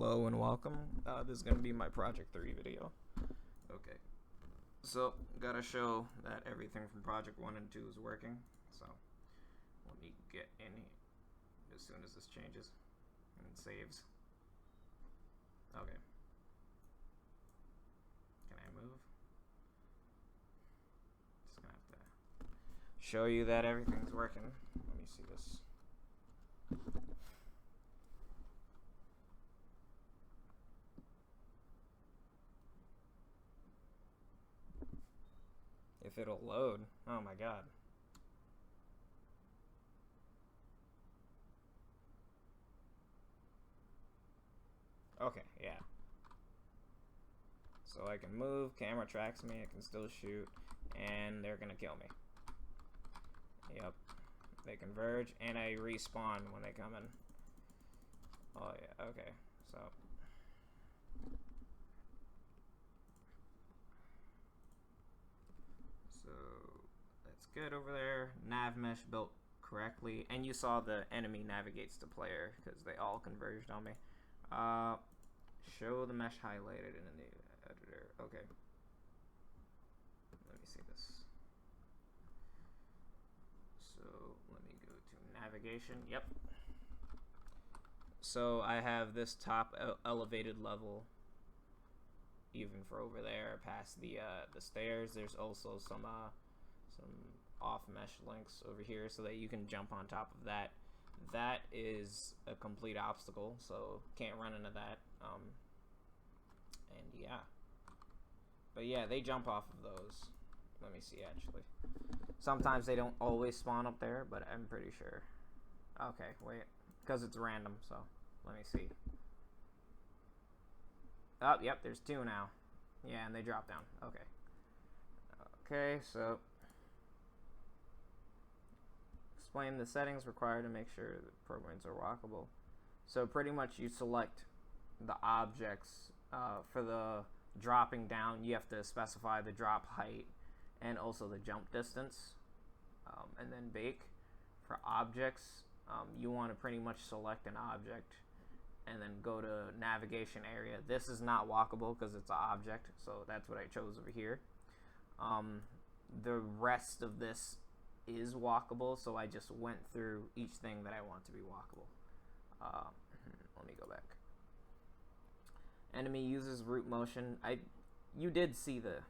Hello and welcome. This is going to be my Project 3 video. Okay, so gotta show that everything from Project 1 and 2 is working. So let me get in here as soon as this changes and saves. Okay. Can I move? Just gonna have to show you that everything's working. Let me see this. If it'll load. Oh my god. Okay, yeah. So I can move, camera tracks me, I can still shoot, and they're gonna kill me. Yep. They converge, and I respawn when they come in. Oh yeah, okay. So that's good over there. Nav mesh built correctly, and you saw the enemy navigates to player because they all converged on me. Show the mesh highlighted in the editor. Okay. Let me see this. So let me go to navigation. Yep. So I have this top elevated level, even for over there, past the stairs. There's also some off mesh links over here so that you can jump on top of that. That is a complete obstacle, so can't run into that. And yeah, but yeah, they jump off of those. Let me see, actually. Sometimes they don't always spawn up there, but I'm pretty sure. Okay, wait, because it's random, so let me see. Oh, yep, there's two now. Yeah, and they drop down. Okay. Okay, so explain the settings required to make sure the programs are walkable. So pretty much you select the objects. For the dropping down, you have to specify the drop height and also the jump distance, and then bake. For objects, you want to pretty much select an object and then go to navigation area. This is not walkable because it's an object, so that's what I chose over here. The rest of this is walkable, so I just went through each thing that I want to be walkable. Let me go back. Enemy uses root motion. I think you did see the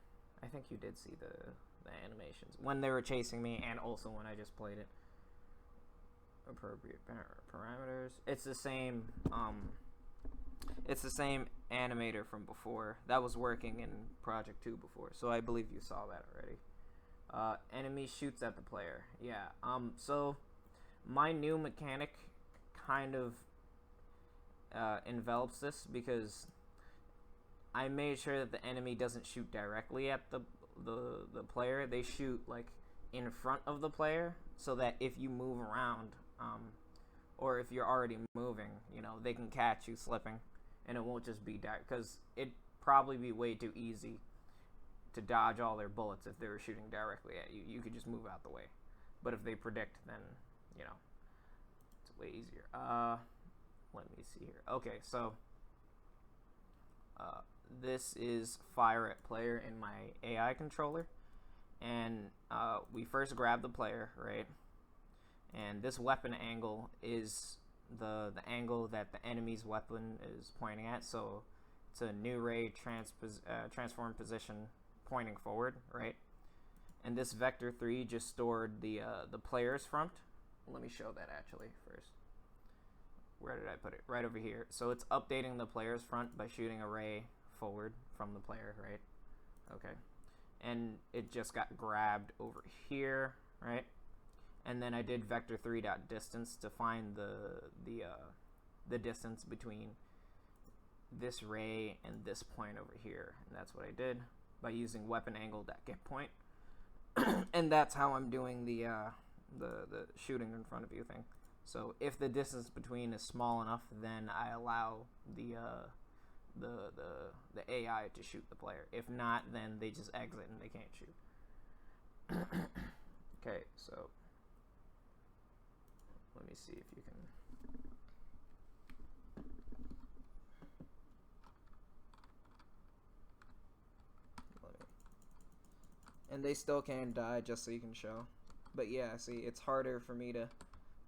animations when they were chasing me, and also when I just played it. Appropriate parameters. It's the same. It's the same animator from before that was working in Project 2 before, so I believe you saw that already. Enemy shoots at the player. Yeah. So my new mechanic kind of envelops this because I made sure that the enemy doesn't shoot directly at the player. They shoot like in front of the player, so that if you move around, or if you're already moving, you know, they can catch you slipping, and it won't just be direct, because it'd probably be way too easy to dodge all their bullets if they were shooting directly at you. You could just move out the way. But if they predict, then, you know, it's way easier. Let me see here. Okay, so this is fire at player in my AI controller, and we first grab the player, right? And this weapon angle is the angle that the enemy's weapon is pointing at. So it's a new ray transform position pointing forward, right? And this vector 3 just stored the player's front. Let me show that actually first. Where did I put it? Right over here. So it's updating the player's front by shooting a ray forward from the player, right? Okay. And it just got grabbed over here, right? And then I did vector 3.distance to find the distance between this ray and this point over here. And that's what I did by using weapon angle.getPoint. And that's how I'm doing the shooting in front of you thing. So if the distance between is small enough, then I allow the AI to shoot the player. If not, then they just exit and they can't shoot. Okay, so let me see if you can And they still can die, just so you can show. But yeah, see, it's harder for me to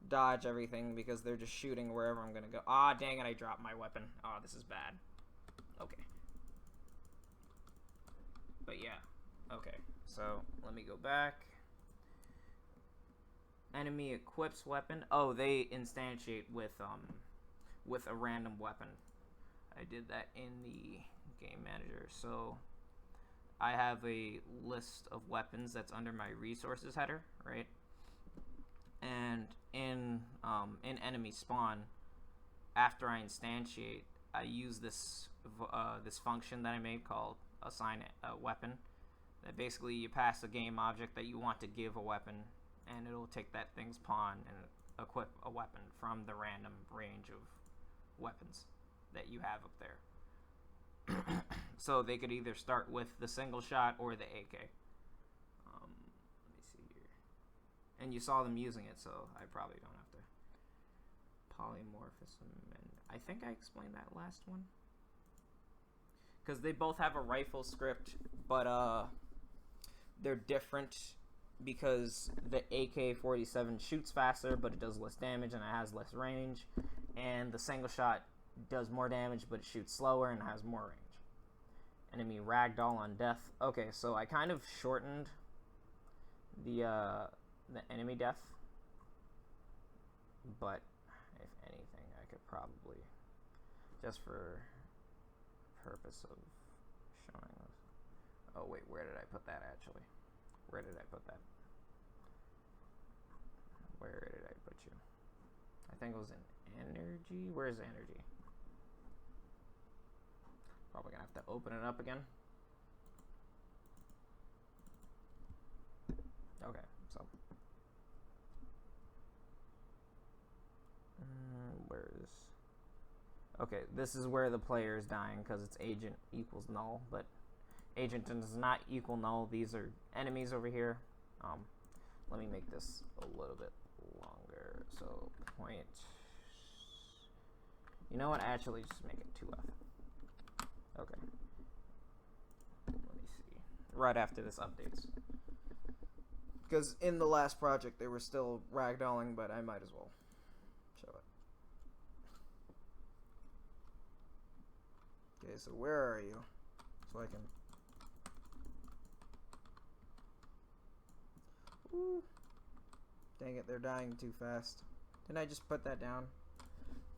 dodge everything because they're just shooting wherever I'm gonna go. Ah, dang it, I dropped my weapon. Oh, this is bad. Okay. But yeah. Okay, so let me go back. Enemy equips weapon. Oh, they instantiate with a random weapon. I did that in the game manager. So I have a list of weapons that's under my resources header, right? And in enemy spawn, after I instantiate, I use this this function that I made called assign a weapon. That basically you pass a game object that you want to give a weapon, and it'll take that thing's pawn and equip a weapon from the random range of weapons that you have up there. So they could either start with the single shot or the AK. Let me see here. And you saw them using it, so I probably don't have to. Polymorphism, and I think I explained that last one. Because they both have a rifle script, but they're different because the AK-47 shoots faster, but it does less damage and it has less range. And the single shot does more damage, but it shoots slower and has more range. Enemy ragdoll on death. Okay, so I kind of shortened the enemy death, but if anything, I could probably, just for purpose of showing this. Oh wait, where did I put that actually? Where did I put that? Where did I put you? I think it was in energy. Where's energy? Probably gonna have to open it up again. Okay, so where is? Okay, this is where the player is dying because it's agent equals null, but agent does not equal null. These are enemies over here. Let me make this a little bit longer. So point. You know what? Actually, just make it 2F. Okay. Let me see. Right after this updates. Because in the last project they were still ragdolling, but I might as well show it. Okay, so where are you? So I can... Ooh. Dang it, they're dying too fast. Didn't I just put that down?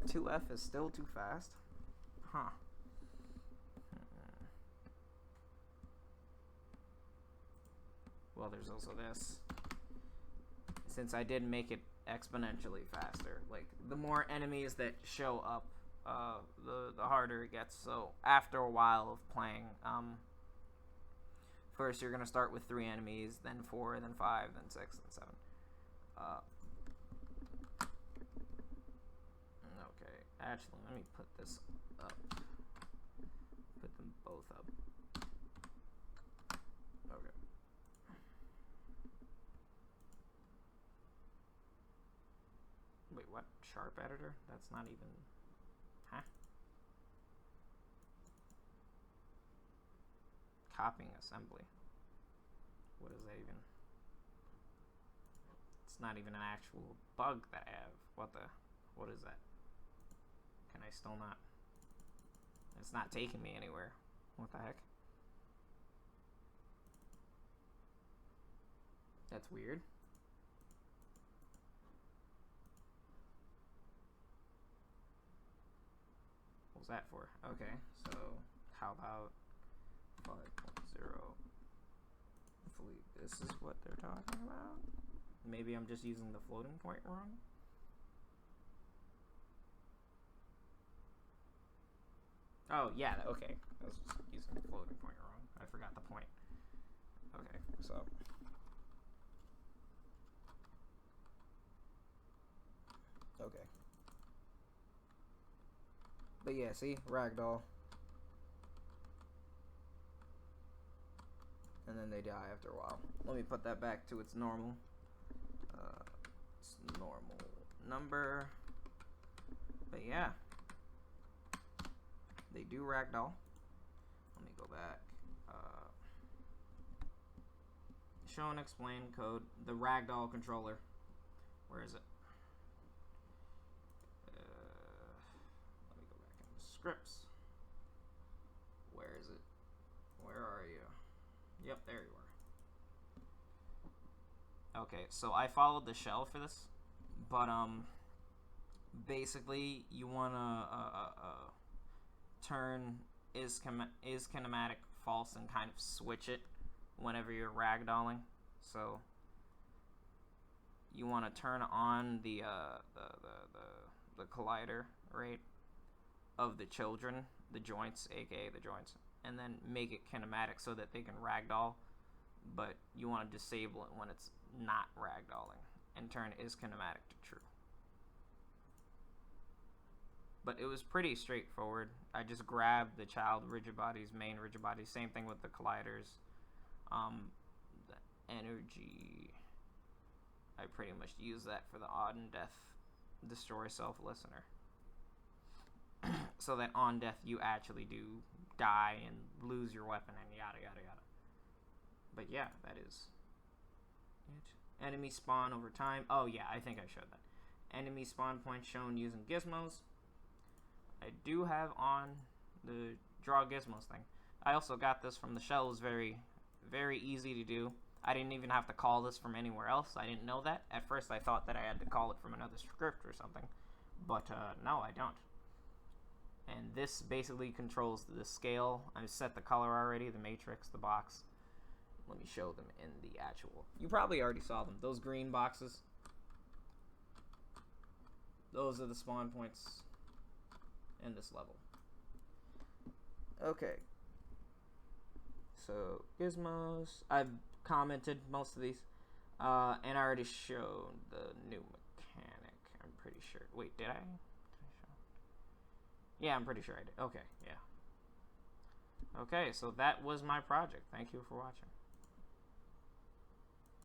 2F is still too fast? Huh. Well, there's also this. Since I did make it exponentially faster, like the more enemies that show up, the harder it gets. So after a while of playing, first you're gonna start with 3 enemies, then 4, then 5, then 6, then 7. Okay, actually, let me put this up. Put them both up. Okay. Wait, what? Sharp editor? That's not even... Huh? Copying assembly. What is that even? It's not even an actual bug that I have. What is that? Can I still not? It's not taking me anywhere. What the heck? That's weird. What was that for? Okay, so how about 5.0? Hopefully this is what they're talking about. Maybe I'm just using the floating point wrong. Oh, yeah, okay. I was just using the floating point wrong. I forgot the point. Okay, so. Okay. But yeah, see? Ragdoll. And then they die after a while. Let me put that back to its normal. It's normal number. But yeah. They do ragdoll. Let me go back. show and explain code. The ragdoll controller. Where is it? Let me go back into scripts. Where is it? Where are you? Yep, there you are. Okay, so I followed the shell for this, but basically you wanna turn is kinematic false and kind of switch it whenever you're ragdolling. So you want to turn on the collider rate of the children, the joints, aka the joints, and then make it kinematic so that they can ragdoll, but you want to disable it when it's not ragdolling and turn is kinematic to true. But it was pretty straightforward. I just grabbed the child rigid bodies, main rigid bodies, same thing with the colliders. The energy, I pretty much use that for the odd and death destroy self listener. So that on death you actually do die and lose your weapon and yada yada yada. But yeah, that is it. Enemy spawn over time. Oh yeah, I think I showed that. Enemy spawn points shown using gizmos. I do have on the draw gizmos thing. I also got this from the shell. It was very, very easy to do. I didn't even have to call this from anywhere else. I didn't know that. At first I thought that I had to call it from another script or something. But no, I don't. And this basically controls the scale. I've set the color already, the matrix, the box. Let me show them in the actual. You probably already saw them. Those green boxes. Those are the spawn points in this level. Okay. So, gizmos. I've commented most of these. And I already showed the new mechanic. I'm pretty sure. Wait, did I? Yeah, I'm pretty sure I did. Okay, yeah. Okay, so that was my project. Thank you for watching.